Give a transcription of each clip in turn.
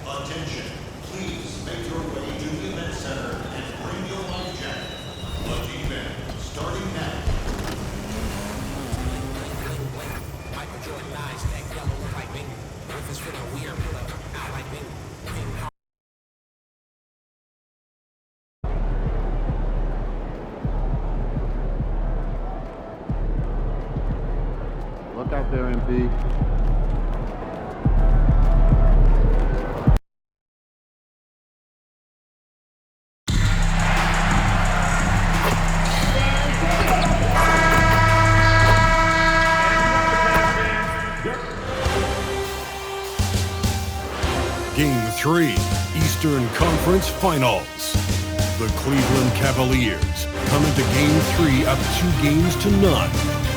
Attention. Please make your way to the event center and bring your life jacket. The event starting now. Michael Jordan eyes, that yellow piping. If it's for the weird, I like me. Look out there, MP. Game 3, Eastern Conference Finals. The Cleveland Cavaliers come into Game 3 up 2 games to none.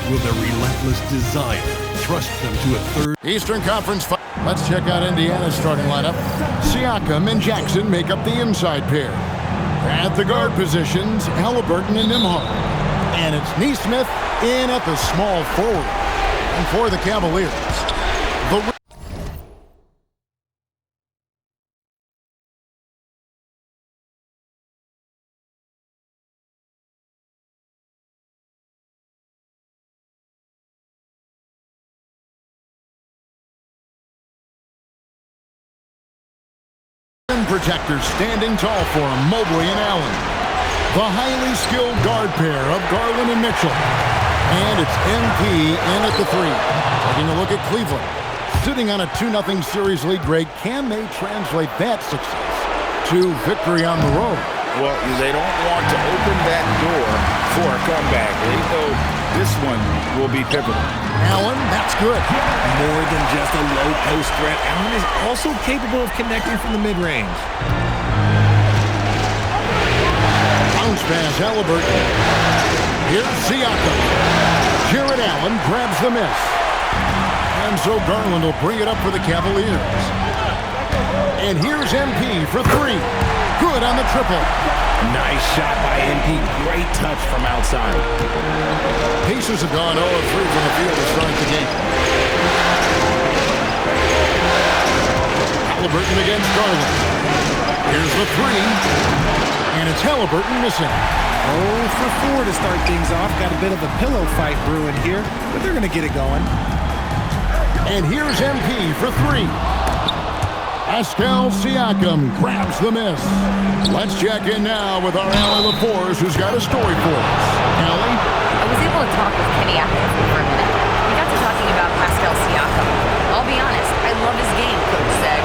Will their relentless desire thrust them to a third? Eastern Conference. Let's check out Indiana's starting lineup. Siakam and Jackson make up the inside pair. At the guard positions, Halliburton and Nembhard. And it's Nesmith in at the small forward. And for the Cavaliers, the protectors standing tall for him, Mobley and Allen. The highly skilled guard pair of Garland and Mitchell. And it's MP in at the 3. Taking a look at Cleveland. Sitting on a 2-0 series lead break, can they translate that success to victory on the road? Well, they don't want to open that door for a comeback. They know this one will be pivotal. Allen, that's good. More than just a low post threat, Allen is also capable of connecting from the mid-range. Bounce pass, Halliburton. Here's Siakam. Jared Allen grabs the miss. And so Garland will bring it up for the Cavaliers. And here's MP for 3. Good on the triple. Nice shot by MP. Great touch from outside. Pacers have gone 0-3 from the field to start the game. Halliburton against Garland. Here's the 3. And it's Halliburton missing. 0 for 4 to start things off. Got a bit of a pillow fight brewing here, but they're going to get it going. And here's MP for 3. Pascal Siakam grabs the miss. Let's check in now with our Allie LaForce, who's got a story for us. Allie? I was able to talk with Kenny Atkinson for a minute. We got to talking about Pascal Siakam. I'll be honest, I love his game, Coach said.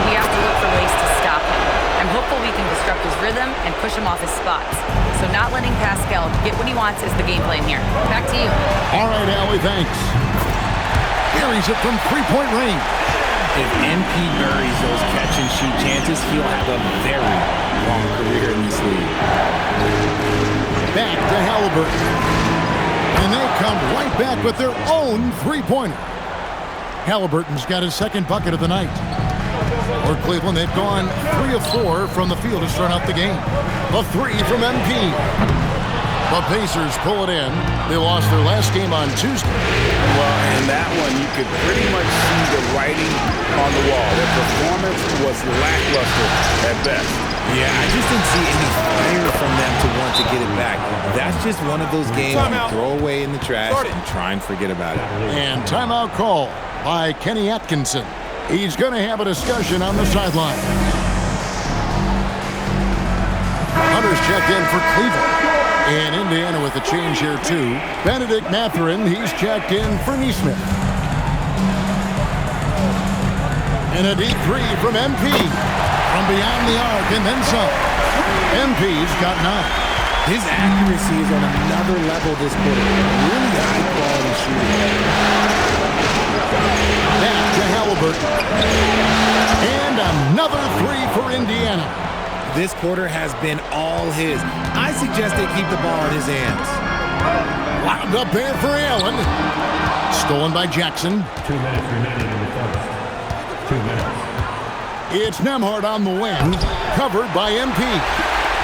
We have to look for ways to stop him. I'm hopeful we can disrupt his rhythm and push him off his spots. So not letting Pascal get what he wants is the game plan here. Back to you. All right, Allie, thanks. Carries it from 3-point range. If MP buries those catch-and-shoot chances, he'll have a very long career in this league. Back to Halliburton. And they come right back with their own 3-pointer. Halliburton's got his second bucket of the night. For Cleveland, they've gone 3 of 4 from the field to start out the game. A 3 from MP. The Pacers pull it in. They lost their last game on Tuesday. Well, in that one, you could pretty much see the writing on the wall. Their performance was lackluster at best. Yeah, I just didn't see any fire from them to want to get it back. That's just one of those games you throw away in the trash and try and forget about it. And timeout call by Kenny Atkinson. He's going to have a discussion on the sideline. Hunter's checked in for Cleveland. And Indiana with a change here, too. Benedict Mathurin, he's checked in for Nesmith. And a deep 3 from MP. From beyond the arc and then some. MP's got 9. His accuracy is on another level this quarter. Really high-quality shooting. Back to Halliburton. And another 3 for Indiana. This quarter has been all his. I suggest they keep the ball in his hands. Wound up there for Allen. Stolen by Jackson. 2 minutes remaining in the quarter. 2 minutes. It's Nembhard on the wing. Covered by MP.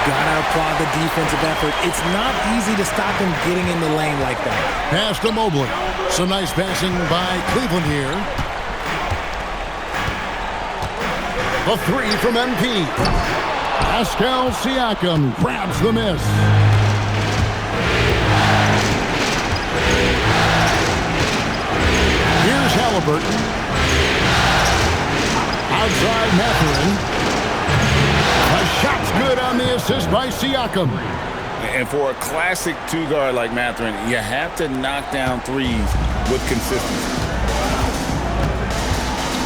Gotta applaud the defensive effort. It's not easy to stop him getting in the lane like that. Pass to Mobley. Some nice passing by Cleveland here. The three from MP. Pascal Siakam grabs the miss. Here's Halliburton. Outside Mathurin. A shot's good on the assist by Siakam. And for a classic two-guard like Mathurin, you have to knock down threes with consistency.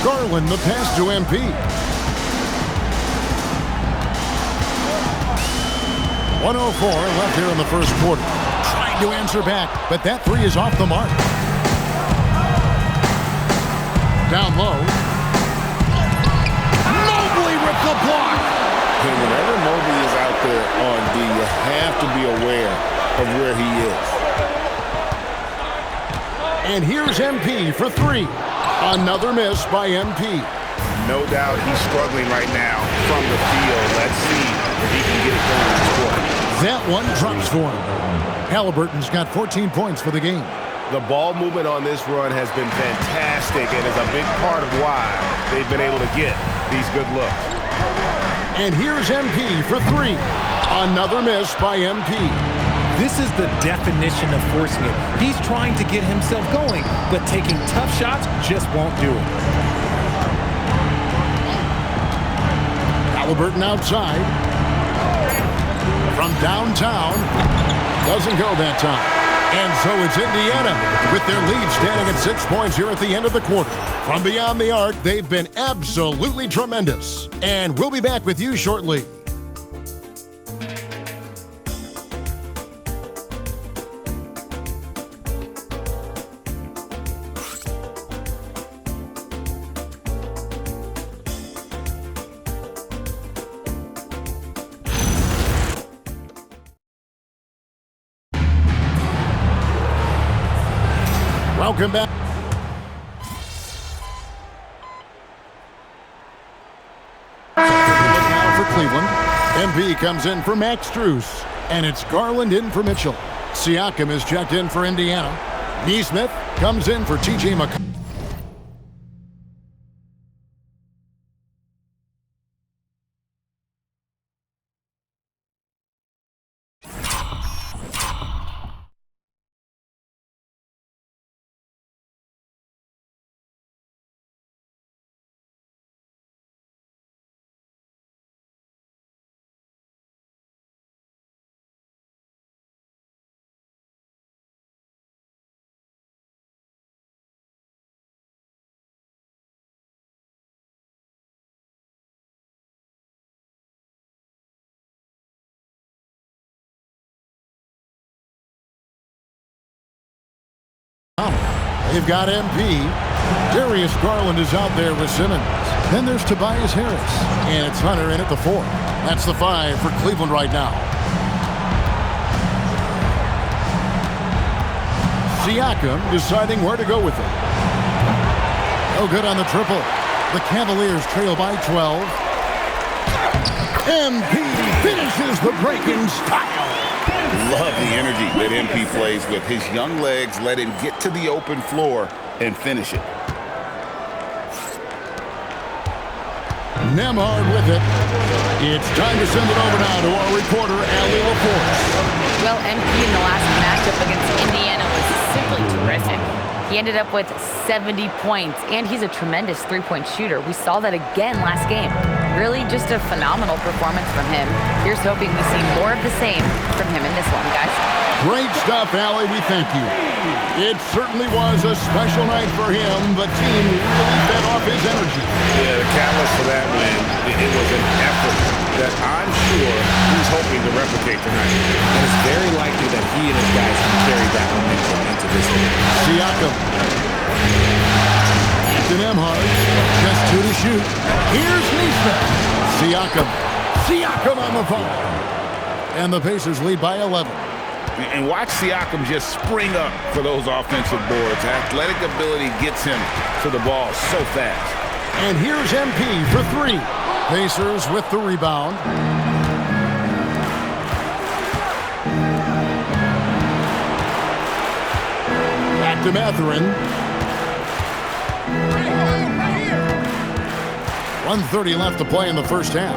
Garland, the pass to MP. 1:04 left here in the first quarter. Trying to answer back, but that three is off the mark. Down low. Mobley with the block. And whenever Mobley is out there on D, you have to be aware of where he is. And here's MP for three. Another miss by MP. No doubt he's struggling right now from the field. Let's see if he can get it going in this quarter. That one drops for him. Halliburton's got 14 points for the game. The ball movement on this run has been fantastic and is a big part of why they've been able to get these good looks. And here's MP for three. Another miss by MP. This is the definition of forcing it. He's trying to get himself going, but taking tough shots just won't do it. Halliburton outside. From downtown. Doesn't go that time. And so it's Indiana with their lead standing at 6 points here at the end of the quarter. From beyond the arc, they've been absolutely tremendous. And we'll be back with you shortly. Welcome back. Now for Cleveland. MP comes in for Max Strus. And it's Garland in for Mitchell. Siakam is checked in for Indiana. Nesmith comes in for T.J. McConnell. They've got MP. Darius Garland is out there with Simmons. Then there's Tobias Harris. And it's Hunter in at the 4. That's the 5 for Cleveland right now. Siakam deciding where to go with it. No good on the triple. The Cavaliers trail by 12. MP finishes the break in style. Love the energy that MP plays with. His young legs let him get to the open floor and finish it. Nembhard with it. It's time to send it over now to our reporter, Allie LaForce. Well, MP in the last matchup against Indiana was simply terrific. He ended up with 70 points, and he's a tremendous three-point shooter. We saw that again last game. Really just a phenomenal performance from him. Here's hoping we see more of the same from him in this one, guys. Great stuff, Allie. We thank you. It certainly was a special night for him. The team really fed off his energy. Yeah, the catalyst for that win, it was an effort that I'm sure he's hoping to replicate tonight. And it's very likely that he and his guys can carry that momentum into this game. Siakam. To Nembhard. Just 2 to shoot. Here's Nesmith. Siakam. Siakam on the phone. And the Pacers lead by 11. And watch Siakam just spring up for those offensive boards. Athletic ability gets him to the ball so fast. And here's MP for 3. Pacers with the rebound. to Mathurin. 1:30 left to play in the first half.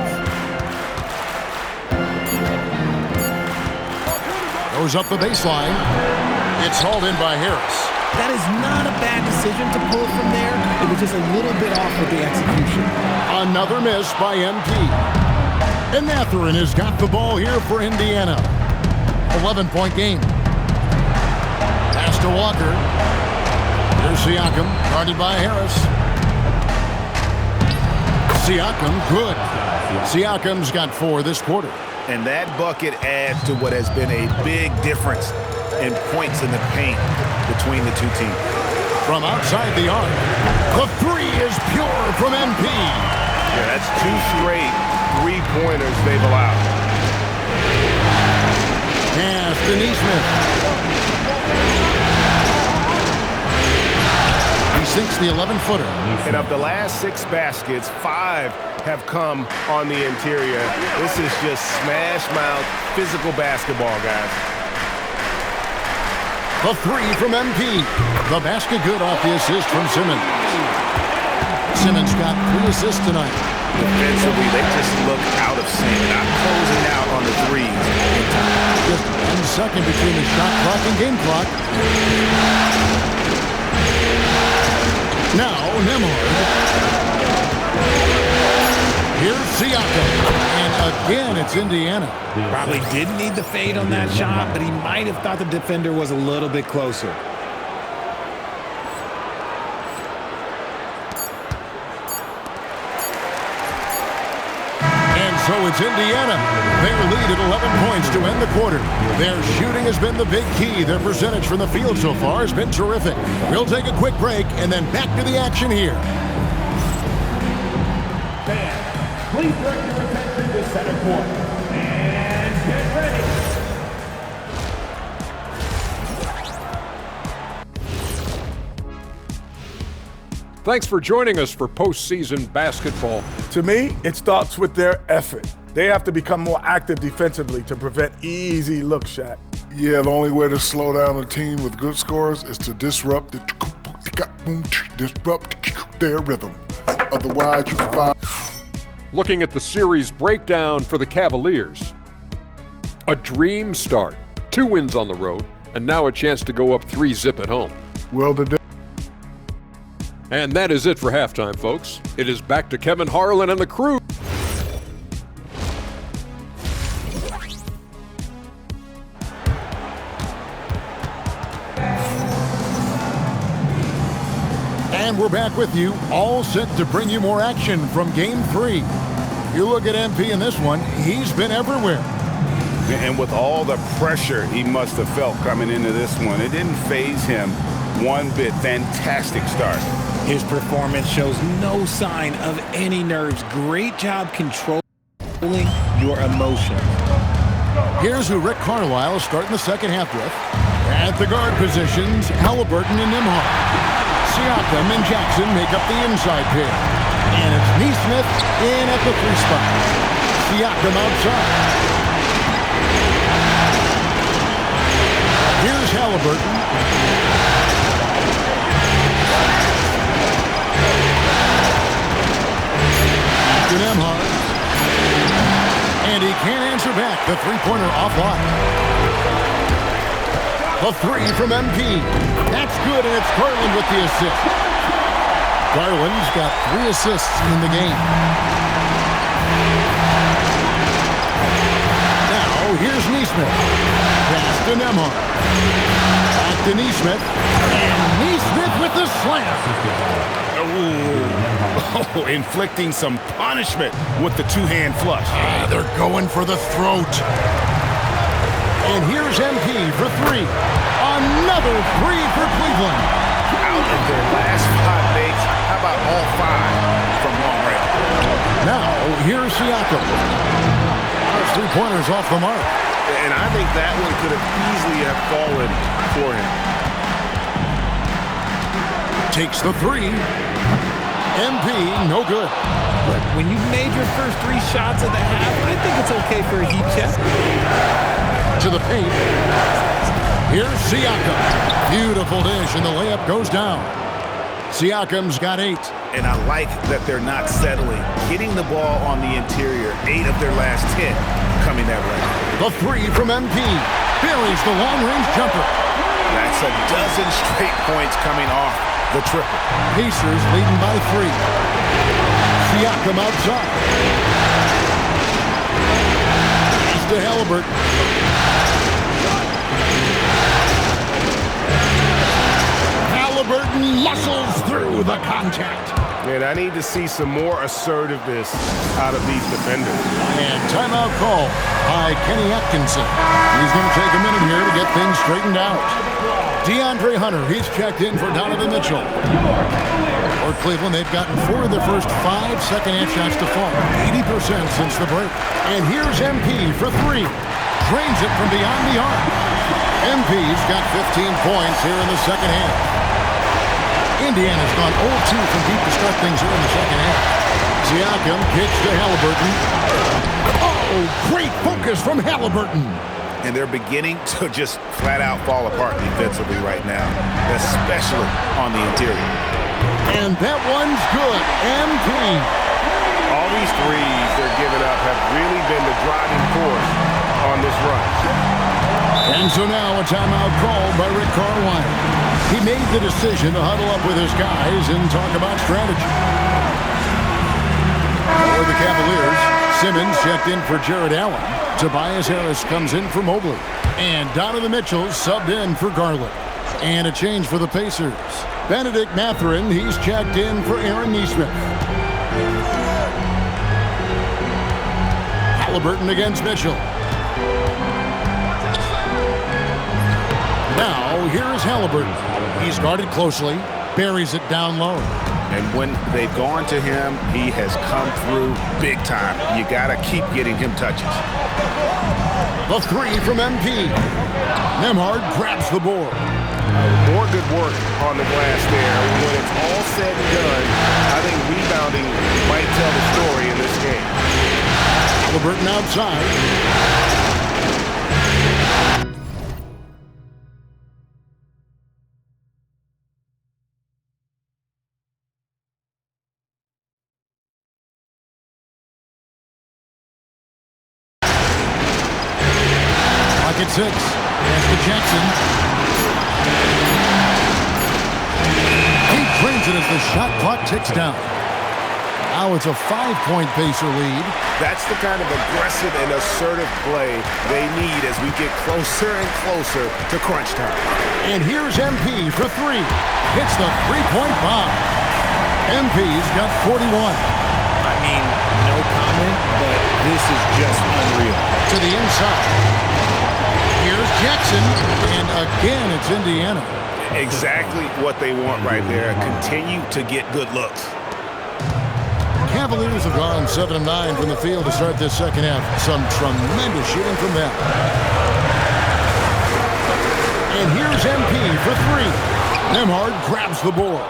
Goes up the baseline. It's hauled in by Harris. That is not a bad decision to pull from there. It was just a little bit off with the execution. Another miss by MP. And Mathurin has got the ball here for Indiana. 11-point game. Pass to Walker. Here's Siakam, guarded by Harris. Siakam, good. Siakam's got 4 this quarter. And that bucket adds to what has been a big difference in points in the paint between the two teams. From outside the arc, the 3 is pure from MP. Yeah, that's 2 straight three-pointers they've allowed. Pass to Neesmith. He sinks the 11-footer. And of the last 6 baskets, 5 have come on the interior. This is just smash-mouth, physical basketball, guys. The 3 from MP. The basket good off the assist from Simmons. Simmons got 3 assists tonight. Defensively, they just look out of sync, not closing out on the threes. Just 1 second between the shot clock and game clock. Now, Nembhard. Here's Siakam. And again, it's Indiana. Probably didn't need the fade on that shot, but he might have thought the defender was a little bit closer. So it's Indiana. They lead at 11 points to end the quarter. Their shooting has been the big key. Their percentage from the field so far has been terrific. We'll take a quick break and then back to the action here. Fans, please direct your attention to center court. And get ready. Thanks for joining us for postseason basketball. To me, it starts with their effort. They have to become more active defensively to prevent easy look shot. Yeah, the only way to slow down a team with good scores is to disrupt their rhythm. Otherwise, you can find. Looking at the series breakdown for the Cavaliers. A dream start. 2 wins on the road, and now a chance to go up 3-zip at home. Well, today. And that is it for halftime, folks. It is back to Kevin Harlan and the crew. And we're back with you, all set to bring you more action from Game 3. You look at MP in this one, he's been everywhere. And with all the pressure he must have felt coming into this one, it didn't faze him one bit. Fantastic start. His performance shows no sign of any nerves. Great job controlling your emotions. Here's who Rick Carlisle is starting the second half with. At the guard positions, Halliburton and Nembhard. Siakam and Jackson make up the inside pair. And it's Neesmith in at the 3 spot. Siakam outside. Here's Halliburton. To Nembhard. And he can't answer back. The 3-pointer offline. The 3 from MP. That's good, and it's Garland with the assist. Garland's got 3 assists in the game. Now, here's Neesmith. Pass to Nembhard. Back to Neesmith. And Neesmith with the slam. Oh, inflicting some punishment with the 2-hand flush. They're going for the throat. And here's MP for 3. Another 3 for Cleveland. Out of their last 5 makes, how about all 5 from long range? Now, here's Siakam. Those 3-pointers off the mark. And I think that one could have easily have fallen for him. Takes the 3. MP, no good. Look, when you've made your first 3 shots of the half, I think it's okay for a heat check. To the paint. Here's Siakam. Beautiful dish, and the layup goes down. Siakam's got 8. And I like that they're not settling. Getting the ball on the interior, 8 of their last 10 coming that way. The 3 from MP. Buries the long-range jumper. That's a dozen straight points coming off the triple. Pacers leading by 3. Siakam outside. He's to Halliburton. Halliburton muscles through the contact. Man, I need to see some more assertiveness out of these defenders. And timeout call by Kenny Atkinson. He's going to take a minute here to get things straightened out. DeAndre Hunter, he's checked in for Donovan Mitchell. For Cleveland, they've gotten 4 of their first 5 second-half shots to fall. 80% since the break. And here's MP for 3. Drains it from beyond the arc. MP's got 15 points here in the second half. Indiana's gone 0-2 from deep to start things here in the second half. Siakam kicks to Halliburton. Oh, great focus from Halliburton. And they're beginning to just flat out fall apart defensively right now, especially on the interior. And that one's good. MP. All these threes they're giving up have really been the driving force on this run. And so now a timeout called by Rick Carlisle. He made the decision to huddle up with his guys and talk about strategy. For the Cavaliers, Simmons checked in for Jared Allen. Tobias Harris comes in for Mobley. And Donovan Mitchell subbed in for Garland. And a change for the Pacers. Benedict Mathurin, he's checked in for Aaron Nesmith. Halliburton against Mitchell. Now, here is Halliburton. He's guarded closely, buries it down low. And when they've gone to him, he has come through big time. You got to keep getting him touches. The 3 from MP. Nembhard grabs the board. More good work on the glass there. When it's all said and done, I think rebounding might tell the story in this game. Halliburton outside. At 6. Pass to Jackson. He drains it as the shot clock ticks down. Now it's a 5-point Pacer lead. That's the kind of aggressive and assertive play they need as we get closer and closer to crunch time. And here's MP for 3. Hits the 3-point bomb. MP's got 41. I mean, no comment, but this is just unreal. To the inside. Here's Jackson, and again, it's Indiana. Exactly what they want right there. Continue to get good looks. Cavaliers have gone 7 of 9 from the field to start this second half. Some tremendous shooting from them. And here's MP for 3. Nembhard grabs the board.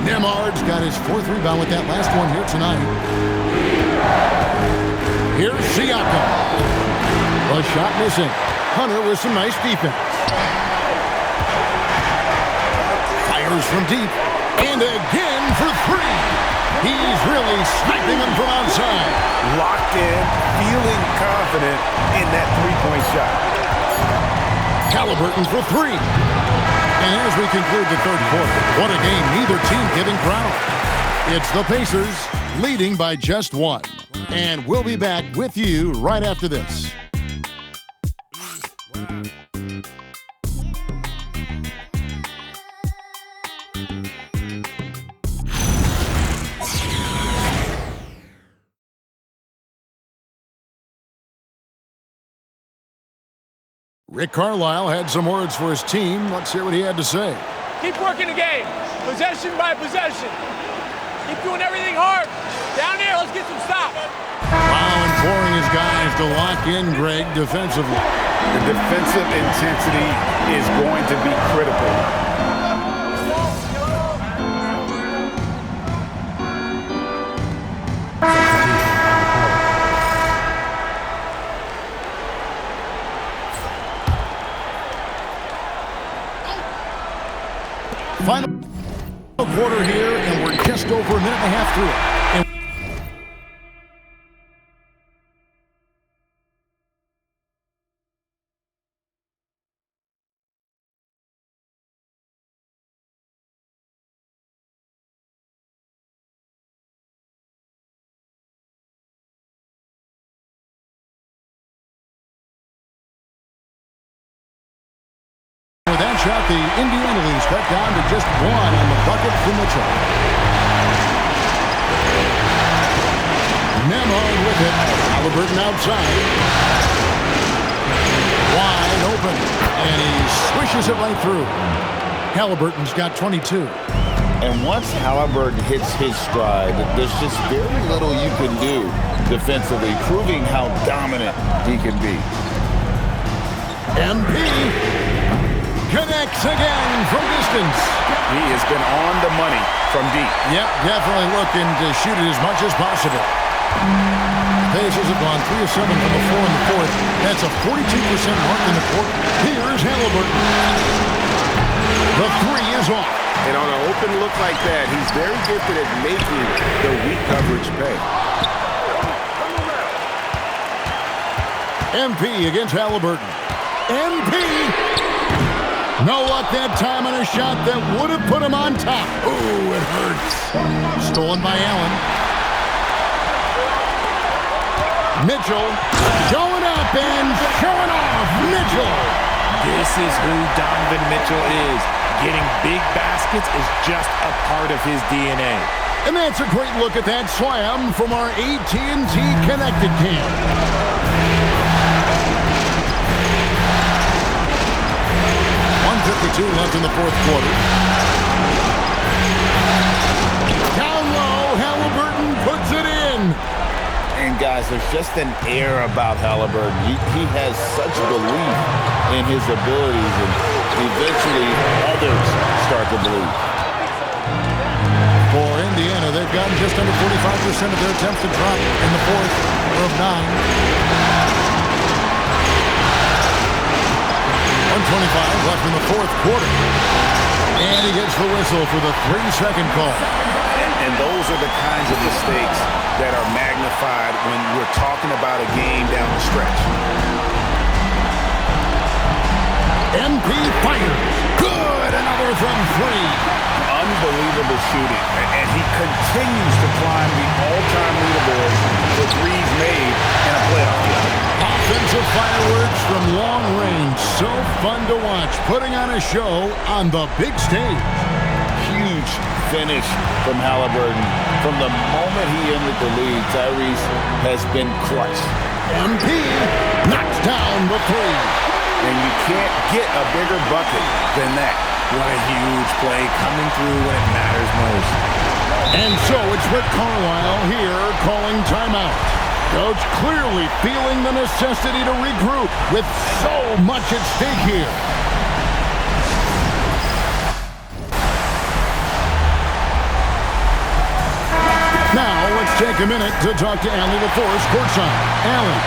Nembhard's got his 4th rebound with that last one here tonight. Here's Siakam. The shot missing. Hunter with some nice defense. Fires from deep. And again for 3. He's really sniping them from outside. Locked in, feeling confident in that 3-point shot. Halliburton for 3. And as we conclude the third quarter, what a game, neither team giving ground. It's the Pacers leading by just 1. And we'll be back with you right after this. Rick Carlisle had some words for his team. Let's hear what he had to say. Keep working the game, possession by possession. Keep doing everything hard. Down here, let's get some stops. Wow, imploring his guys to lock in, Greg, defensively. The defensive intensity is going to be critical. Final quarter here, and we're just over a minute and a half through it. With that shot, the Indiana leads cut down to just one on the bucket for Mitchell. Nembhard with it. Haliburton outside. Wide open. And he swishes it right through. Haliburton's got 22. And once Haliburton hits his stride, there's just very little you can do defensively, proving how dominant he can be. MP connects again from distance. He has been on the money from deep. Yep, definitely looking to shoot it as much as possible. Pacers have gone 3 of 7 from the floor in the fourth. That's a 42% mark in the quarter. Here's Haliburton. The three is off. And on an open look like that, he's very gifted at making the weak coverage pay. MP against Haliburton. MP! No luck that time on a shot that would have put him on top. Ooh, it hurts. Stolen by Allen. Mitchell showing up and showing off. Mitchell. This is who Donovan Mitchell is. Getting big baskets is just a part of his DNA. And that's a great look at that slam from our AT&T Connected Cam. 1:52 left in the fourth quarter. Down low, Haliburton puts it in. And guys, there's just an air about Haliburton. He has such belief in his abilities, and eventually others start to believe. For Indiana, they've gotten just under 45% of their attempts to drop in the fourth of 9. 1:25 left in the fourth quarter. And he gets the whistle for the 3-second call. And those are the kinds of mistakes that are magnified when we're talking about a game down the stretch. MP fires. Good. Another from 3. Unbelievable shooting. And he continues to climb the all-time leaderboard for threes made in a playoff game. Offensive fireworks from long range. So fun to watch. Putting on a show on the big stage. Huge finish from Haliburton. From the moment he entered the league, Tyrese has been clutch. MP knocks down the 3. And you can't get a bigger bucket than that. What a huge play coming through when it matters most. And so it's Rick Carlisle here calling timeout. Coach clearly feeling the necessity to regroup with so much at stake here. Now let's take a minute to talk to Allie LaForce courtside. Allie.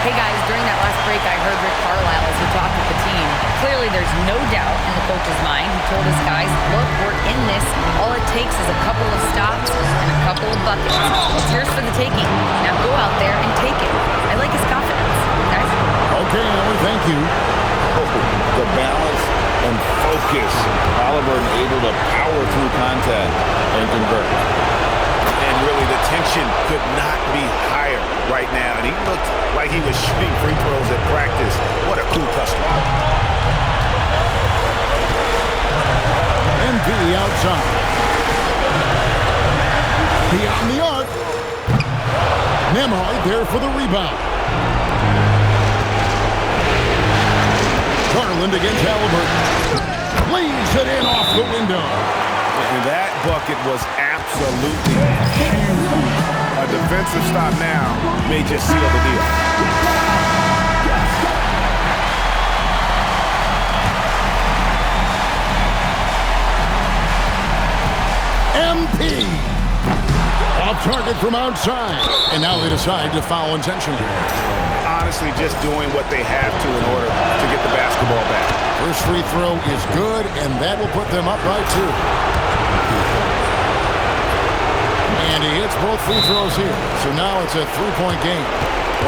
Hey guys, during that last break, I heard Rick Carlisle as he talked with the team. Clearly, there's no doubt in the coach's mind. He told his guys, look, we're in this. All it takes is a couple of stops and a couple of buckets. It's yours for the taking. Now go out there and take it. I like his confidence, guys. Okay, Allie, thank you. The balance and focus. Haliburton able to power through contact and convert. And really, the tension could not be higher right now. And he looked like he was shooting free throws at practice. What a cool customer. MP outside. Beyond the arc. Nembhard there for the rebound. Garland against Haliburton. Leaves it in off the window. And that bucket was absolutely huge. A defensive stop now may just seal the deal. MP off target from outside. And now they decide to foul intentionally. Honestly, just doing what they have to in order to get the basketball back. First free throw is good, and that will put them up by 2. And he hits both free throws here. So now it's a 3-point game.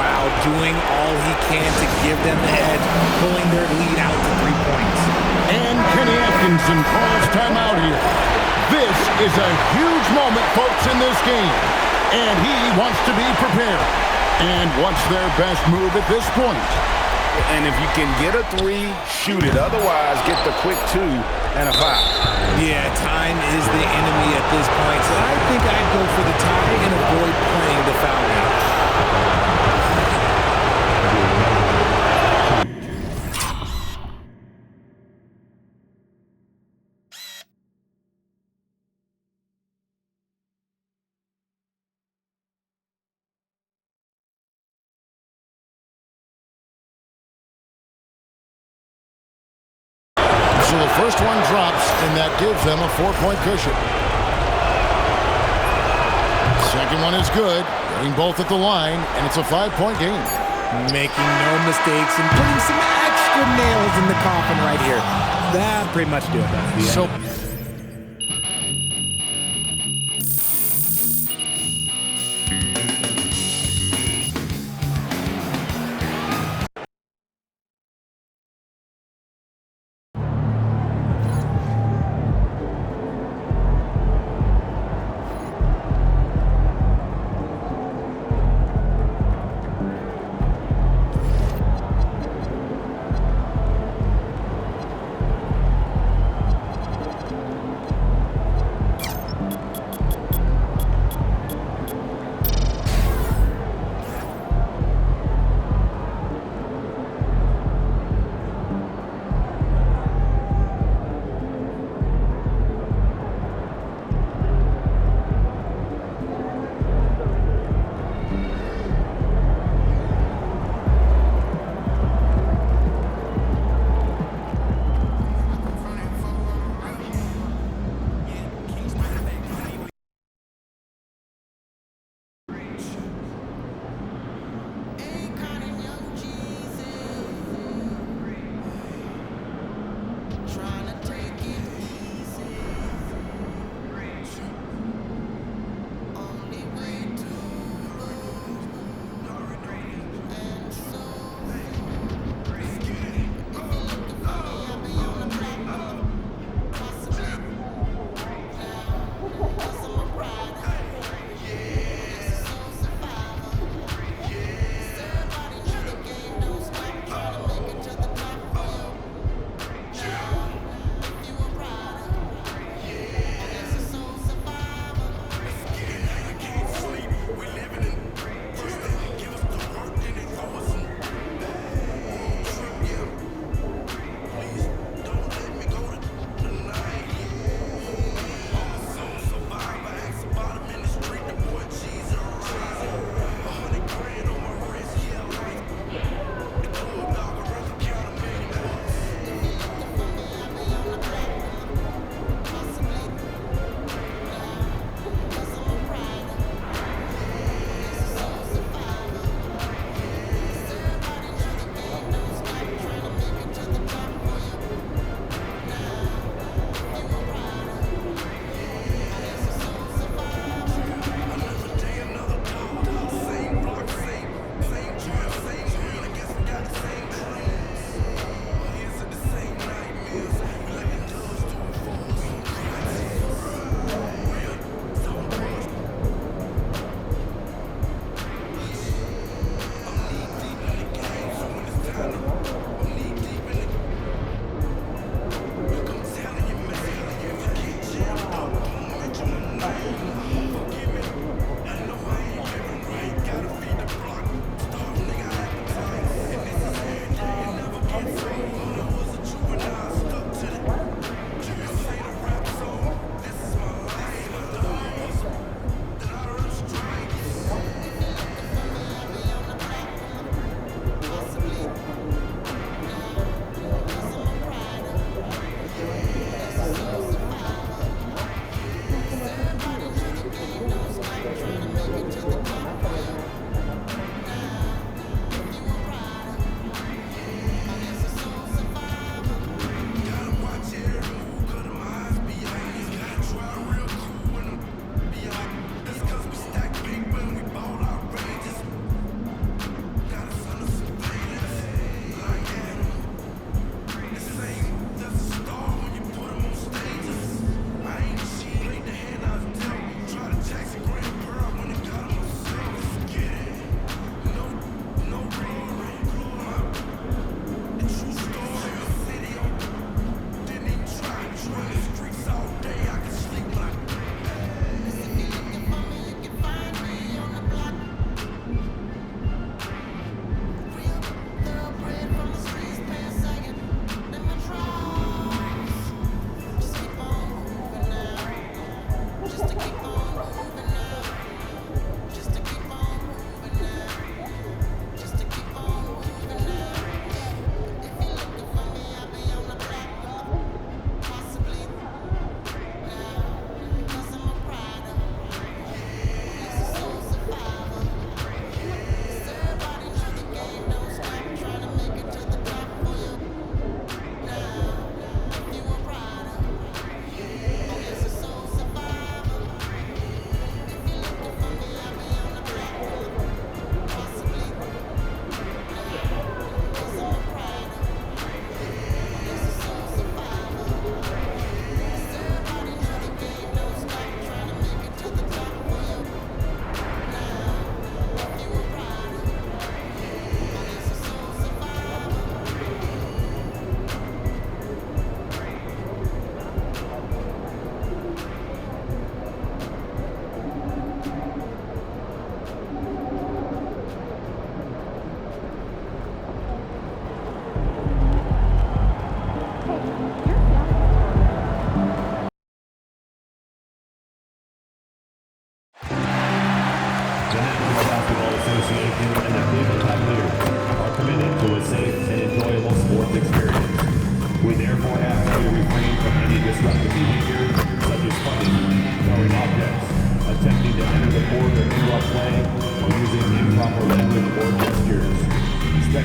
Wow, doing all he can to give them the edge, pulling their lead out to 3 points. And Kenny Atkinson calls timeout here. This is a huge moment, folks, in this game. And he wants to be prepared. And what's their best move at this point? And if you can get a 3, shoot it. Otherwise, get the quick 2 and a foul. Yeah, time is the enemy at this point, so I think I'd go for the tie and avoid playing the foul out. So the first one drops, and that gives them a 4-point cushion. Second one is good, getting both at the line, and it's a 5-point game. Making no mistakes and putting some extra nails in the coffin right here. That pretty much do it. So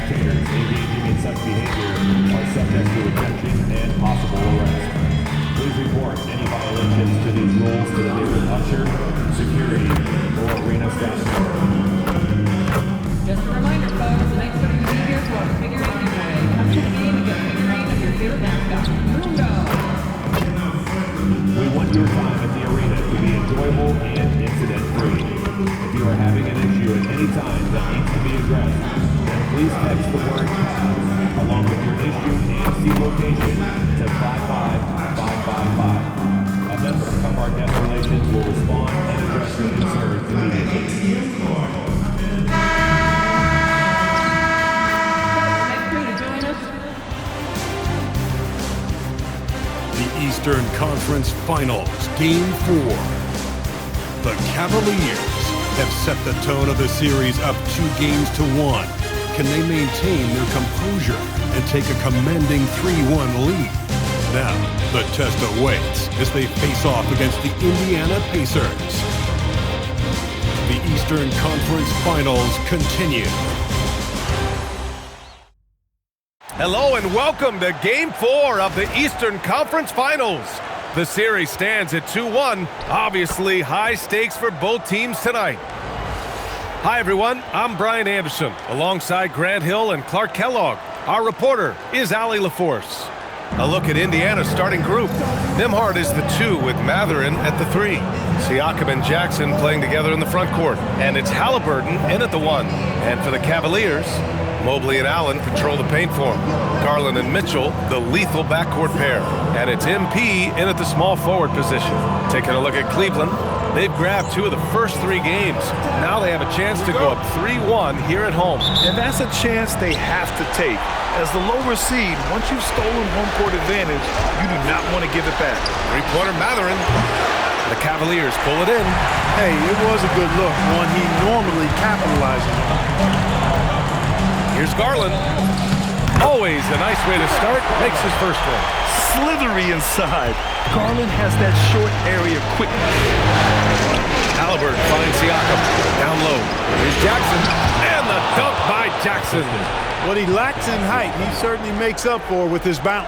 spectators engaging in such behavior are subject to detention and possible arrest. Please report any violations to these rules to the nearest usher, security, or arena staff. Just a reminder, folks, the next time you be here for a figure eight giveaway. Come to the game and get a figurine of your favorite mascot, Mundo. We want your time at the arena to be enjoyable and incident-free. If you are having an issue at any time that needs to be addressed, then please text the word "house" along with your issue and seat location to 55555. A member of our guest relations will respond and address your concerns immediately. The Eastern Conference Finals, Game 4. The Cavaliers have set the tone of the series up 2-1. Can they maintain their composure and take a commanding 3-1 lead? Now, the test awaits as they face off against the Indiana Pacers. The Eastern Conference Finals continue. Hello and welcome to Game 4 of the Eastern Conference Finals. The series stands at 2-1. Obviously, high stakes for both teams tonight. Hi, everyone. I'm Brian Anderson, alongside Grant Hill and Clark Kellogg. Our reporter is Allie LaForce. A look at Indiana's starting group. Nembhard is the 2 with Mathurin at the 3. Siakam and Jackson playing together in the front court. And it's Halliburton in at the 1. And for the Cavaliers, Mobley and Allen control the paint for him. Garland and Mitchell, the lethal backcourt pair. And it's MP in at the small forward position. Taking a look at Cleveland, they've grabbed 2 of the first 3 games. Now they have a chance to go up 3-1 here at home. And that's a chance they have to take. As the lower seed, once you've stolen home court advantage, you do not want to give it back. Three-pointer Mathurin. The Cavaliers pull it in. Hey, it was a good look, one he normally capitalizes on. Here's Garland. Always a nice way to start. Makes his first one. Slithery inside. Garland has that short area quickness. Halliburton finds Siakam. Down low. Here's Jackson. And the dunk by Jackson. What he lacks in height, he certainly makes up for with his bounce.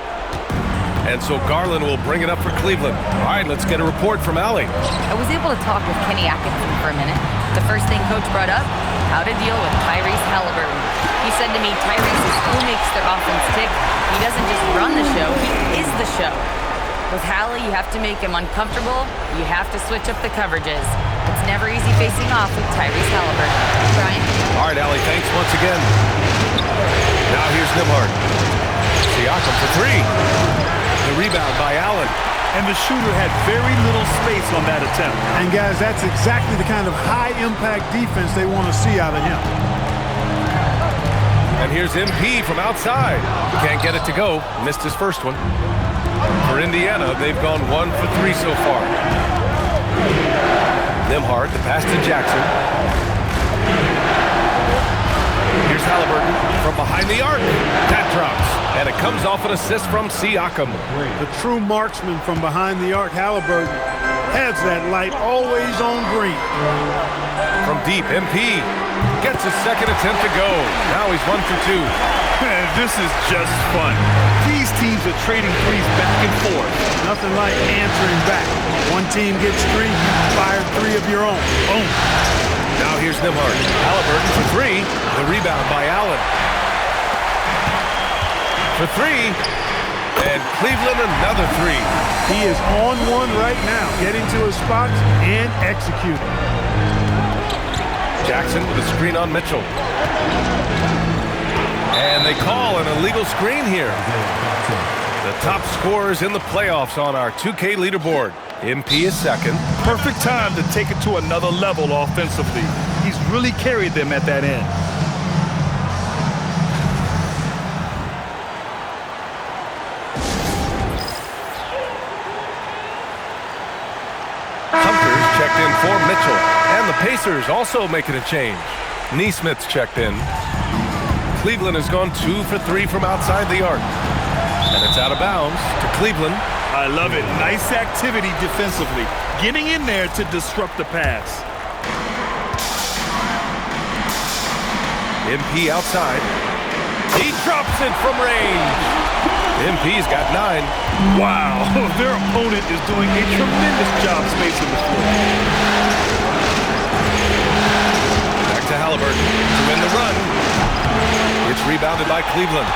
And so Garland will bring it up for Cleveland. All right, let's get a report from Allie. I was able to talk with Kenny Atkinson for a minute. The first thing Coach brought up, how to deal with Tyrese Halliburton. He said to me, Tyrese is who makes their offense tick. He doesn't just run the show, he is the show. With Hallie, you have to make him uncomfortable. You have to switch up the coverages. It's never easy facing off with Tyrese Halliburton. Brian? All right, Allie, thanks once again. Now here's Nembhard. Siakam for 3. The rebound by Allen. And the shooter had very little space on that attempt. And guys, that's exactly the kind of high-impact defense they want to see out of him. And here's MP from outside. Can't get it to go. Missed his first one. For Indiana, they've gone 1 for 3 so far. Nembhard, the pass to Jackson. Here's Halliburton from behind the arc. That drops. And it comes off an assist from Siakam. The true marksman from behind the arc, Halliburton, has that light always on green. From deep, MP gets his second attempt to go. Now he's 1 for 2. Man, this is just fun. These teams are trading threes back and forth. Nothing like answering back. One team gets 3, you fire 3 of your own. Boom. Now here's Nembhard. Halliburton for 3. The rebound by Allen. For 3. And Cleveland another 3. He is on one right now, getting to his spots and executing. Jackson with a screen on Mitchell. And they call an illegal screen here. The top scorers in the playoffs on our 2K leaderboard. MP is second. Perfect time to take it to another level offensively. He's really carried them at that end. Humphers checked in for Mitchell. And the Pacers also making a change. Neesmith's checked in. Cleveland has gone 2 for 3 from outside the arc. And it's out of bounds to Cleveland. I love it. Nice activity defensively. Getting in there to disrupt the pass. MP outside. He drops it from range. MP's got 9. Wow, their opponent is doing a tremendous job spacing the floor. Back to Halliburton to win the run. It's rebounded by Cleveland.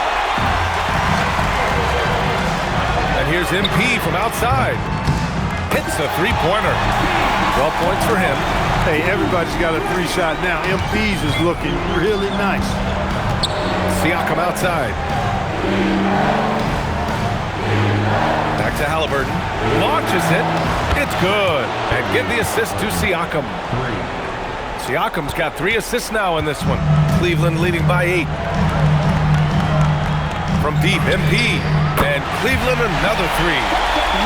And here's MP from outside. Hits a three-pointer. 12 points for him. Hey, everybody's got a 3-shot now. MP's is looking really nice. Siakam outside. Back to Halliburton. Launches it. It's good. And give the assist to Siakam. Siakam's got 3 assists now in this one. Cleveland leading by 8. From deep, MP. And Cleveland another 3.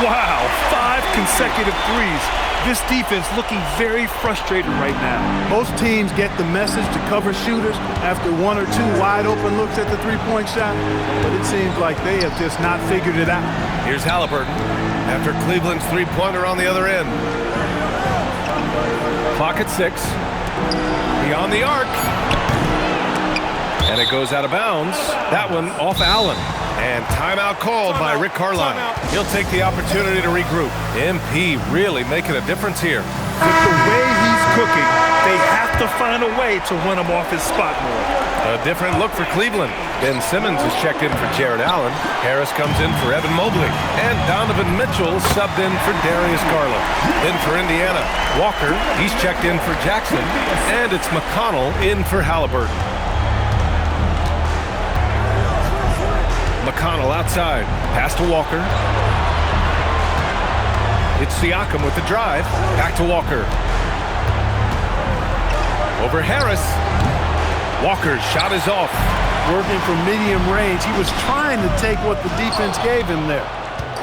Wow, 5 consecutive threes. This defense looking very frustrated right now. Most teams get the message to cover shooters after 1 or 2 wide open looks at the three-point shot, but it seems like they have just not figured it out. Here's Halliburton after Cleveland's three-pointer on the other end. Clock at 6. Beyond the arc. And it goes out of bounds. That one off Allen. And timeout called by Rick Carlisle. He'll take the opportunity to regroup. MP really making a difference here. With the way he's cooking, they have to find a way to win him off his spot more. A different look for Cleveland. Ben Simmons is checked in for Jared Allen. Harris comes in for Evan Mobley. And Donovan Mitchell subbed in for Darius Garland. Then for Indiana, Walker, he's checked in for Jackson. And it's McConnell in for Halliburton. McConnell outside. Pass to Walker. It's Siakam with the drive. Back to Walker. Over Harris. Walker's shot is off. Working from medium range, he was trying to take what the defense gave him there.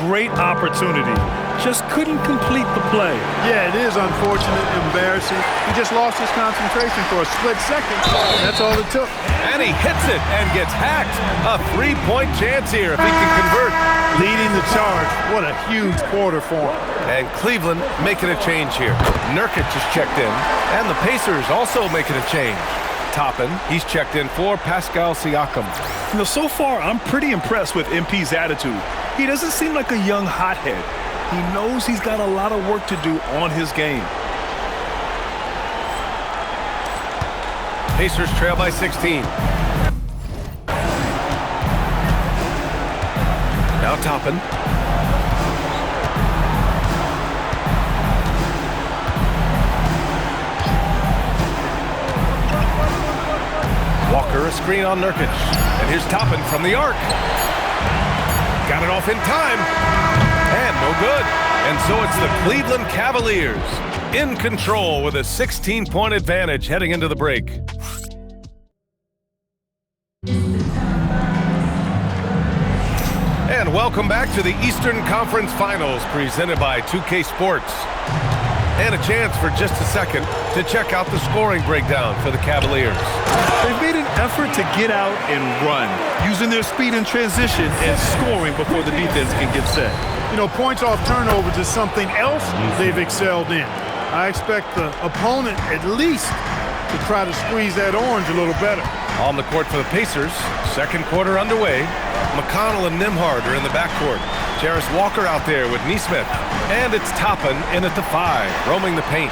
Great opportunity. Just couldn't complete the play. Yeah, it is unfortunate, embarrassing. He just lost his concentration for a split second. That's all it took. And he hits it and gets hacked. A 3-point chance here if he can convert. Leading the charge. What a huge quarter for him. And Cleveland making a change here. Nurkic is checked in. And the Pacers also making a change. Toppin, he's checked in for Pascal Siakam. You know, so far, I'm pretty impressed with MP's attitude. He doesn't seem like a young hothead. He knows he's got a lot of work to do on his game. Pacers trail by 16. Now Toppin. Walker, a screen on Nurkic. And here's Toppin from the arc. Got it off in time. And no good. And so it's the Cleveland Cavaliers in control with a 16-point advantage heading into the break. And welcome back to the Eastern Conference Finals presented by 2K Sports. And a chance for just a second to check out the scoring breakdown for the Cavaliers. They've made an effort to get out and run, using their speed in transition and scoring before the defense can get set. You know, points off turnovers is something else they've excelled in. I expect the opponent at least to try to squeeze that orange a little better. On the court for the Pacers, second quarter underway. McConnell and Nembhard are in the backcourt. Jarris Walker out there with Nesmith. And it's Toppin in at the 5, roaming the paint.